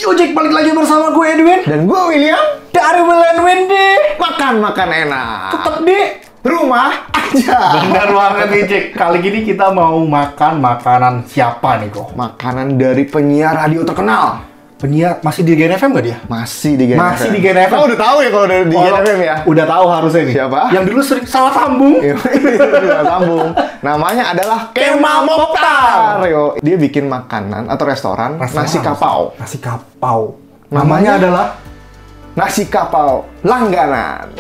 Ojek balik lagi bersama gue Edwin dan gue William dari Will and Wendy. makan enak. Tetap di Rumah aja. benar banget nih Jack. Kali ini kita mau makan makanan siapa nih kok? Makanan dari penyiar radio terkenal. Penyiar masih di Gen FM gak dia? Masih di Gen Masih FM. di Gen FM. Oh, udah tahu ya kalau dari di Gen FM ya. Udah tahu harusnya nih. Siapa? Yang dulu sering salah sambung. Udah sambung. Namanya adalah Kemal Mokhtar. Yo, dia bikin makanan atau restoran nasi kapau. Nasi kapau. Namanya adalah Nasi kapau langganan.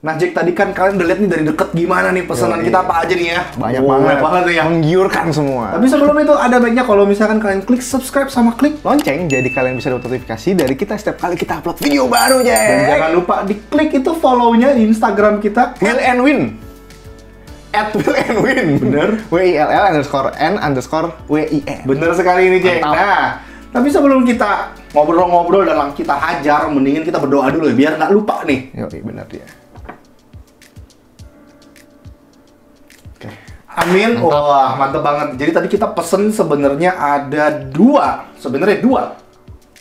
Nah Jack, tadi kan kalian udah lihat nih dari deket gimana nih pesanan kita apa aja nih ya. Banyak banget banget ya. menggiurkan semua. Tapi sebelum itu ada baiknya kalau misalkan kalian klik subscribe sama klik Lonceng, jadi kalian bisa dapat notifikasi dari kita setiap kali kita upload video baru, Jack. dan jangan lupa diklik itu follow-nya di Instagram kita. Will and Win. @WillAndWin. Bener. WILL_N_WIN. Bener sekali ini Jack. Mantap. Nah, tapi sebelum kita ngobrol-ngobrol dan langsung kita hajar, mendingin kita berdoa dulu ya biar nggak lupa nih. Yo, benar dia. Oke. Amin. Wah, mantep banget. Jadi tadi kita pesen sebenarnya ada dua. Sebenarnya dua.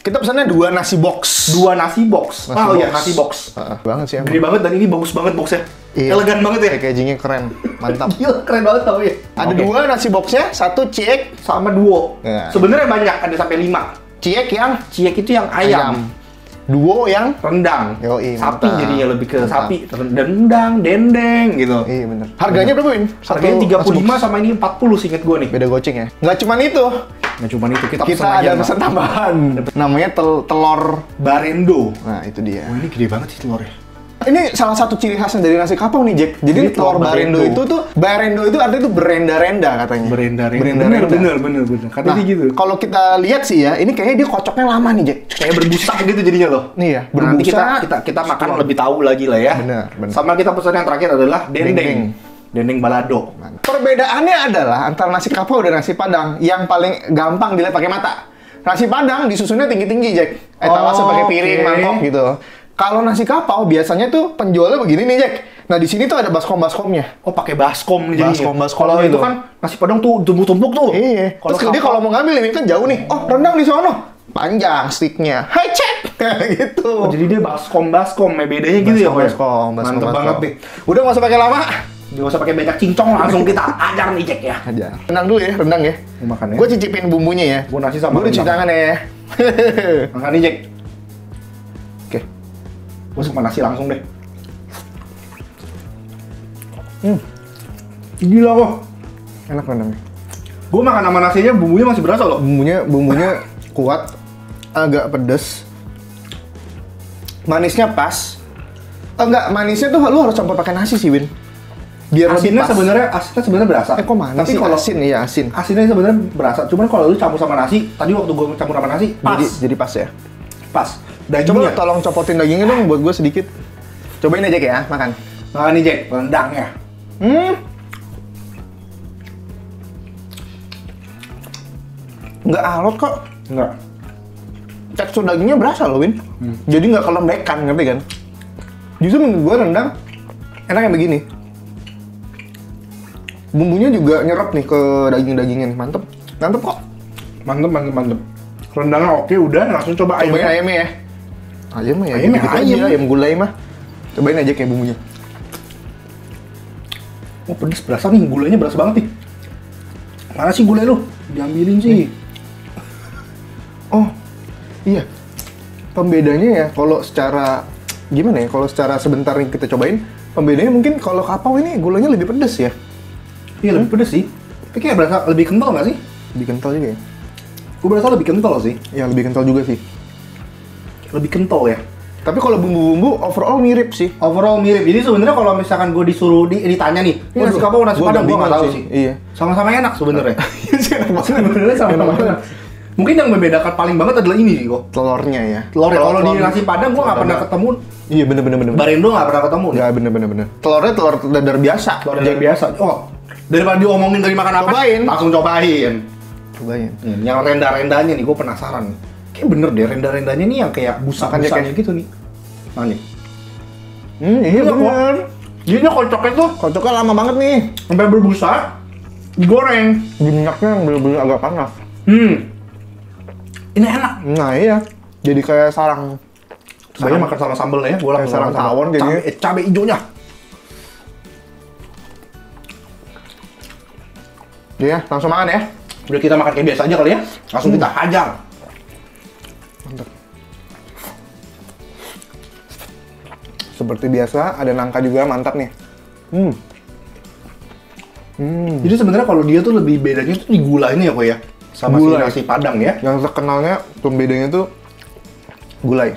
Kita pesannya 2 nasi box. Dua nasi box. Iya, nasi box. Banget sih emang. Gede banget dan ini bagus banget boxnya. Iya. Elegan banget ya. Packagingnya keren. Mantap. Gila, keren banget tau ya. Ada Oke. 2 nasi boxnya, 1 ciek. Sama duo. Nah. Sebenarnya banyak, ada sampai 5. Ciek yang Ciek itu yang ayam. Duo yang Rendang. Yoi, Sapi mantap. jadinya lebih ke Mantap. sapi. Rendang, dendeng gitu. iya bener. Harganya berapa, Win? Harganya Satu 35 nasi box. sama ini 40 seinget gue nih. Beda goceng ya. Nggak cuman itu. Nggak cuma itu, kita Kita lagi ada sama pesan tambahan. Namanya telur. Barendo. Nah, itu dia. Wah, ini gede banget sih telurnya. Ini salah satu ciri khasnya dari nasi kapau nih, Jack. Jadi Ini telur telur barendo barendo. itu tuh, barendo itu artinya tuh berenda-renda katanya. Berenda-renda. Bener. Katanya Nah, gitu. kalau kita lihat sih ya, ini kayaknya dia kocoknya lama nih, Jack. Kayak berbusa gitu jadinya loh. Nih ya, Nah, nanti berbusa. kita makan lebih tahu lagi lah ya. Bener. Sama kita pesan yang terakhir adalah dendeng. Dendeng. Dendeng balado. Perbedaannya adalah antara nasi kapau dan nasi padang yang paling gampang dilihat pakai mata. Nasi padang disusunnya tinggi-tinggi, Jack. Etalase pakai piring, oke. mangkok gitu. Kalau nasi kapau biasanya tuh penjualnya begini nih, Jack. Nah, di sini tuh ada baskom-baskomnya. Oh, pakai baskom nih jadinya. Baskom Kalau itu gitu. kan nasi padang tuh tumpuk-tumpuk tuh. Iya. Terus dia kalau mau ngambil ini kan jauh nih. Oh, rendang di sono. Panjang sticknya. Hai, cek. gitu. Oh, jadi dia baskom ya bedanya gitu ya, Pak? Baskom. Mantep banget nih. Udah nggak usah pakai lama. Nggak usah pakai banyak cincong, langsung kita ajar nih Jack ya. Aja. Rendang dulu ya, rendang ya. Mau makan ya? Gue cicipin bumbunya ya. Gua nasi sama Gue udah cuci rendang. tangan ya. Makan nih Jack. Oke. Gue sama nasi langsung deh. Gila kok. Enak rendangnya. Gue makan sama nasinya bumbunya masih berasa loh. Bumbunya kuat, agak pedes. Manisnya pas. Enggak, manisnya tuh lu harus campur pakai nasi sih, Win. Biar lebih Asinnya pas. sebenarnya berasa. Kok manis Tapi sih? kalau Asin, iya asin. asinnya sebenarnya berasa. Cuman kalau lu campur sama nasi, tadi waktu gue campur sama nasi, pas. Jadi pas ya. Pas. Coba Dagingnya. tolong copotin dagingnya dong buat gue sedikit. Cobain aja ya, makan. Makan nih Jack, rendangnya. Nggak alot kok. Enggak. Tekstur dagingnya berasa loh, Win. Jadi nggak kelembekan, ngerti kan? Justru menurut gue rendang enaknya begini. Bumbunya juga nyerap nih ke daging-dagingnya nih, mantep. Mantep kok. Mantep. Rendangnya oke, udah langsung coba Cobain ayamnya. ayamnya ya. Ayam mah ya, Ayam ya, gitu-gitu ayam. aja, ayam gulai mah. Cobain aja kayak bumbunya. Oh pedes, berasa nih, gulanya berasa banget nih. Mana sih gulai lu? Diambilin sih. Oh, iya. Pembedanya ya, kalau secara gimana ya? Kalau secara sebentar nih kita cobain, pembedanya mungkin kalau kapau ini gulanya lebih pedes ya. Iya lebih pedes sih. Tapi kayak berasa lebih kental nggak sih? Lebih kental juga ya. Gue berasa lebih kental sih. Ya lebih kental juga sih. Lebih kental ya. Tapi kalau bumbu-bumbu overall mirip sih. Overall mirip. Jadi sebenarnya kalau misalkan gue disuruh ditanya nih, ini nasi kapau nasi padang, gue nggak tahu sih. Iya. Sama-sama enak sebenarnya. Iya sih, enak banget. Sebenarnya sama-sama enak. Mungkin yang membedakan paling banget adalah ini sih kok. Telurnya ya. Telurnya. Kalau di nasi padang gue nggak pernah ketemu. Iya bener. Barendo nggak pernah ketemu. Nggak bener. Telurnya telur dadar biasa. Telur dadar biasa. Oh, daripada diomongin dari makan apa, Cobain. langsung cobain. Cobain. Yang renda-rendanya nih, gue penasaran. Kayak bener deh, renda-rendanya nih yang kayak busa-busanya gitu nih. Mana nih? Iya bener. Jadi kocoknya tuh Kocoknya lama banget nih. sampai berbusa, digoreng. Minyaknya yang bener-bener agak panas. Ini enak. Nah iya. Jadi kayak sarang. Saya makan sama sambelnya ya, gue langsung sarang makan sama tawon jadinya. cabai hijaunya. Iya, langsung makan ya. Udah kita makan kayak biasa aja kali ya. Langsung kita hajar. Mantap. Seperti biasa, ada nangka juga, mantap nih. Jadi sebenarnya kalau dia tuh lebih bedanya tuh di gulanya ya kok ya, sama Gulai. si nasi padang ya. Yang terkenalnya pembedanya tuh gulai.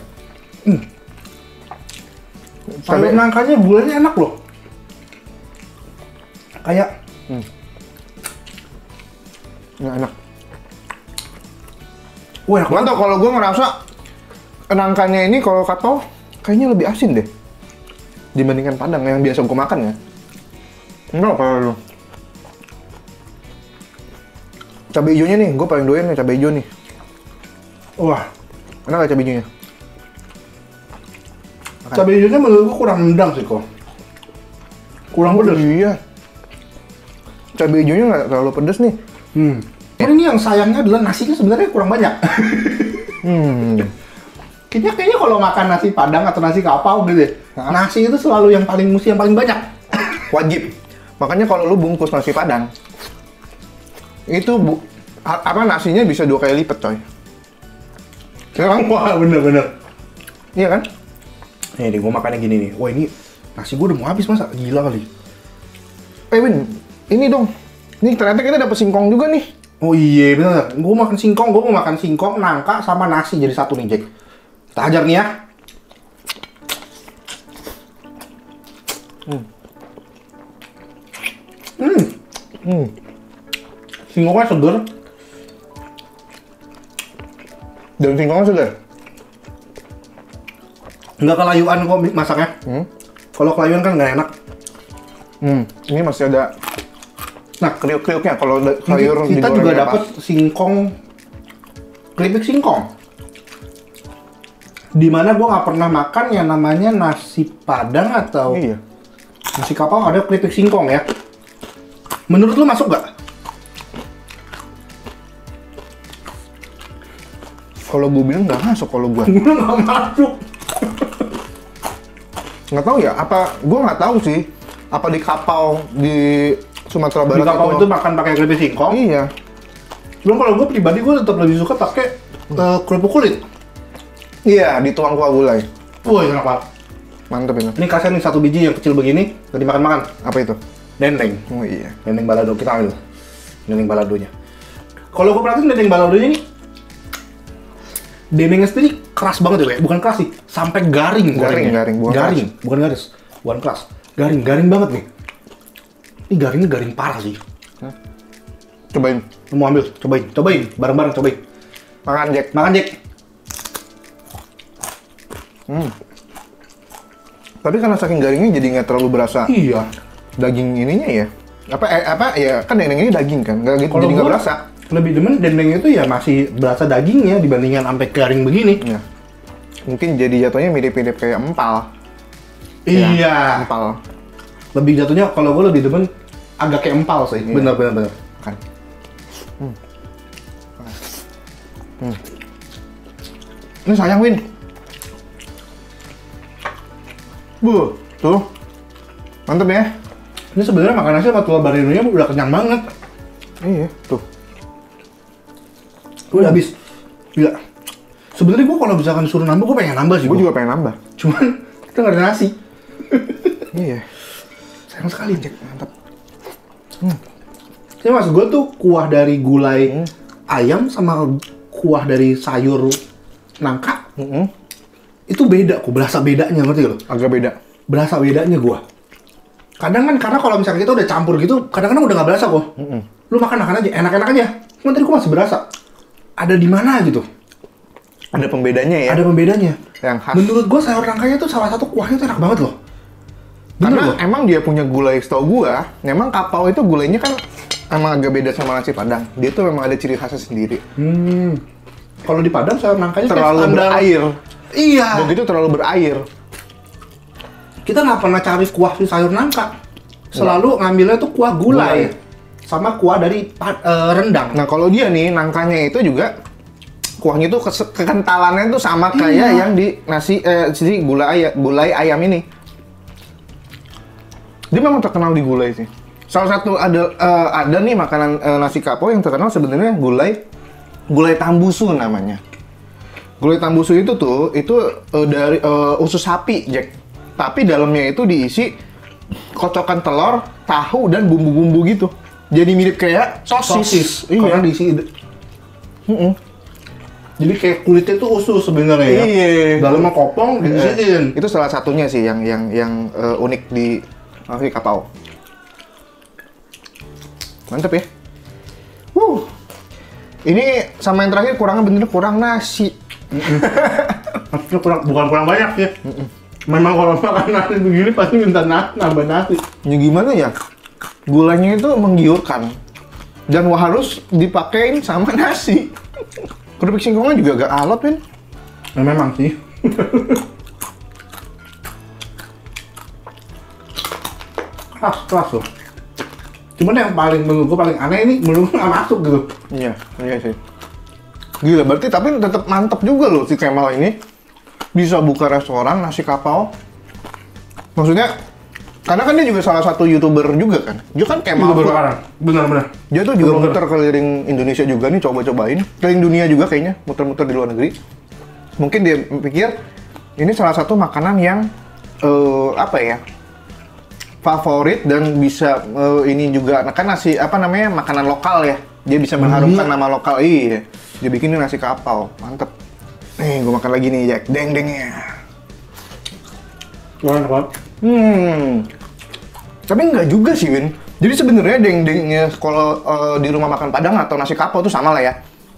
Sayur nangkanya gulanya enak loh. Kayak Nggak enak. wah enak banget. Mantap, kalau gue ngerasa nangkanya ini kalau kapau kayaknya lebih asin deh dibandingkan padang yang biasa gue makan ya. Enggak kalau lu. Cabai hijaunya nih, gue paling doyan nih cabai hijau nih. Wah, Enak gak cabai hijaunya? cabai hijaunya menurut gua kurang nendang sih kok. Kurang pedas. Iya. Cabai hijaunya nggak terlalu pedas nih. Cuman ini yang sayangnya adalah nasinya sebenarnya kurang banyak. Kayaknya kalau makan nasi padang atau nasi kapau gitu ya, nasi itu selalu yang paling banyak. Wajib. Makanya kalau lu bungkus nasi padang, itu nasinya bisa 2 kali lipat coy. Ya kan? Wah, bener. Iya kan? Nih, gue makannya gini nih. Wah, ini nasi gue udah mau habis masa? Gila kali. Win, ini dong. Nih ternyata kita dapet singkong juga nih. Oh iya, bener. Gue makan singkong, nangka, sama nasi jadi satu nih, Jack. Kita hajar nih ya. Singkongnya seger. Dan singkongnya segar. Nggak kelayuan kok masaknya. Kalau kelayuan kan nggak enak. Ini masih ada kriuk-kriuknya kalau sayur Kita digoreng juga pas. dapat singkong, keripik singkong. Dimana gue nggak pernah makan yang namanya nasi padang atau Iya. nasi kapau ada keripik singkong ya. Menurut lu masuk nggak? Kalau gue bilang nggak masuk kalau gue. Gue nggak masuk. Nggak tahu ya, gue nggak tahu sih. Apa di kapau di Sumatera Di Barat kapau itu makan pakai keripik singkong. Iya. Belum kalau gue pribadi gue tetap lebih suka pakai kerupuk kulit. Iya, dituang kuah gulai. Wah, enak banget. Mantep ini. Ini kasih nih satu biji yang kecil begini, gak dimakan-makan. Apa itu? Dendeng. Oh iya. Dendeng balado, kita ambil. Dendeng baladonya. Kalau gue perhatiin dendeng baladonya nih, dendengnya sendiri keras banget ya, bukan keras sih, sampai garing. Garing, bukan garing, bukan garis, bukan keras, garing banget nih. Ini garingnya garing parah sih. Cobain. Lu mau ambil, cobain, bareng-bareng cobain. Makan Jack. Makan Jack. Tapi karena saking garingnya jadi nggak terlalu berasa Iya. daging ininya ya. Apa ya kan dendeng ini daging kan, nggak gitu Kalau jadi nggak gua berasa. lebih demen dendeng itu ya masih berasa dagingnya dibandingkan sampai garing begini. Ya. Mungkin jadi jatuhnya mirip-mirip kayak empal. Iya. Ya, empal. Lebih jatuhnya kalau gue lebih demen agak kayak empal sih. Iya. Bener. Kan. Ini sayang Win. Tuh. Mantep ya. Ini sebenarnya makan nasi sama telur barinonya udah kenyang banget. Iya, tuh. Udah habis. Gila. Sebenarnya gue kalau misalkan suruh nambah, gue pengen nambah sih. Gue juga pengen nambah. Cuman kita nggak ada nasi. Iya. Sayang sekali, Jack. Mantap. Ini maksud gue tuh kuah dari gulai ayam sama kuah dari sayur nangka. itu beda kok, berasa bedanya, ngerti lo? Agak beda. Berasa bedanya gua. Kadang kan karena kalau misalnya kita udah campur gitu, kadang-kadang udah nggak berasa kok. Lu makan aja, enak-enak aja. Cuman tadi gua masih berasa. Ada di mana gitu? Ada pembedanya ya? Ada pembedanya. Yang khas. Menurut gua sayur nangkanya tuh salah satu kuahnya tuh enak banget loh. Bener Karena loh. emang dia punya gulai, setahu gua, memang kapau itu gulainya kan emang agak beda sama nasi Padang. Dia tuh memang ada ciri khasnya sendiri. Kalau di Padang sayur nangkanya kayak Terlalu standar. berair. Iya. Begitu terlalu berair. Kita nggak pernah cari kuah si sayur nangka. Selalu ngambilnya tuh kuah gulai. Sama kuah dari rendang. Nah kalau dia nih, nangkanya itu juga kuahnya tuh kekentalannya tuh sama kayak yang di nasi si gulai ayam ini. Dia memang terkenal di gulai sih. Salah satu ada nih makanan nasi kapau yang terkenal sebenarnya gulai tambusu namanya. Gulai tambusu itu dari usus sapi, Jack. Tapi dalamnya itu diisi kocokan telur, tahu dan bumbu-bumbu gitu. Jadi mirip kayak sosis. Karena diisi. Jadi kayak kulitnya tuh usus sebenarnya ya. Iya. Dalamnya kopong diisiin. Itu salah satunya sih yang unik di nasi kapau. Mantep ya. Ini sama yang terakhir kurangnya kurang nasi. Maksudnya bukan kurang banyak ya. Memang kalau makan nasi begini pasti minta nambah nasi. Ya gimana ya? Gulanya itu menggiurkan. Dan harus dipakein sama nasi. Keripik singkongnya juga agak alot, Win. Nah, memang sih. Keras loh. Cuman yang menurut gue paling aneh ini menurut gue nggak masuk gitu. Iya sih. Gila, berarti tapi tetap mantep juga loh si Kemal ini. Bisa buka restoran nasi kapau. Maksudnya, karena kan dia juga salah satu YouTuber juga kan. Dia kan Kemal Food. Benar-benar. Dia tuh juga muter keliling Indonesia juga nih, coba-cobain. Keliling dunia juga kayaknya, muter-muter di luar negeri. Mungkin dia pikir, ini salah satu makanan yang, favorit dan bisa ini juga, kan nasi, makanan lokal ya. Dia bisa mengharumkan nama lokal, iya. Dia bikin nasi kapau, mantep. Nih, gue makan lagi nih, Jack. Deng-dengnya. Enak banget. Tapi enggak juga sih, Win. Jadi sebenarnya deng-dengnya kalau di rumah makan Padang atau nasi kapau tuh sama lah ya.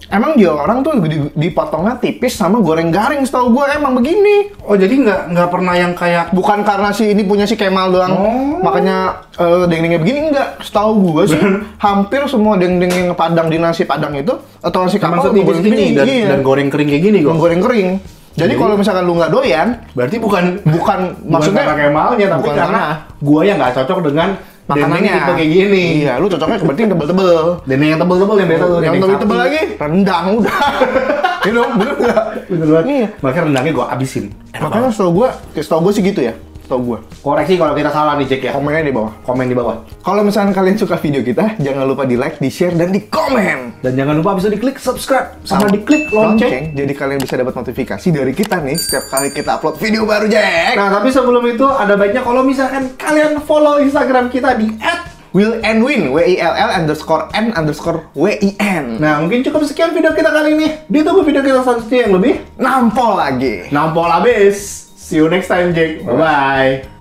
Emang dia orang tuh dipotongnya tipis sama goreng garing, setahu gue emang begini. Oh, jadi nggak pernah yang kayak Bukan karena ini punya si Kemal doang, makanya deng-dengnya begini, enggak. Setahu gue sih, hampir semua deng-deng yang Padang di nasi Padang itu, atau nasi kapau tipis ini dan goreng kering kayak gini kok. Goreng kering. Jadi kalau misalkan lu nggak doyan, berarti bukan maksudnya karena Kemalnya, tapi bukan karena gua yang nggak cocok dengan makanannya tipe kayak gini. Iya, lu cocoknya berarti yang tebel-tebel. Dendeng yang tebel-tebel yang beda tuh. Yang tebel-tebel lagi, rendang udah. Ini dong, bener nggak? Bener banget. Iya. Makanya rendangnya gua abisin. Makanya setahu gue sih gitu ya. Setahu gue. Koreksi kalau kita salah nih, Jack ya. Komennya di bawah. Komen di bawah. Kalau misalkan kalian suka video kita, jangan lupa di like, di share, dan di komen. Dan jangan lupa bisa diklik subscribe sama diklik lonceng. Jadi kalian bisa dapat notifikasi dari kita nih setiap kali kita upload video baru, Jack. Nah, tapi sebelum itu ada baiknya kalau misalkan kalian follow Instagram kita di @willandwin WILLN_N_WIN. Nah, mungkin cukup sekian video kita kali ini. Ditunggu video kita selanjutnya yang lebih nampol lagi. nampol abis. See you next time, Jake. Bye-bye.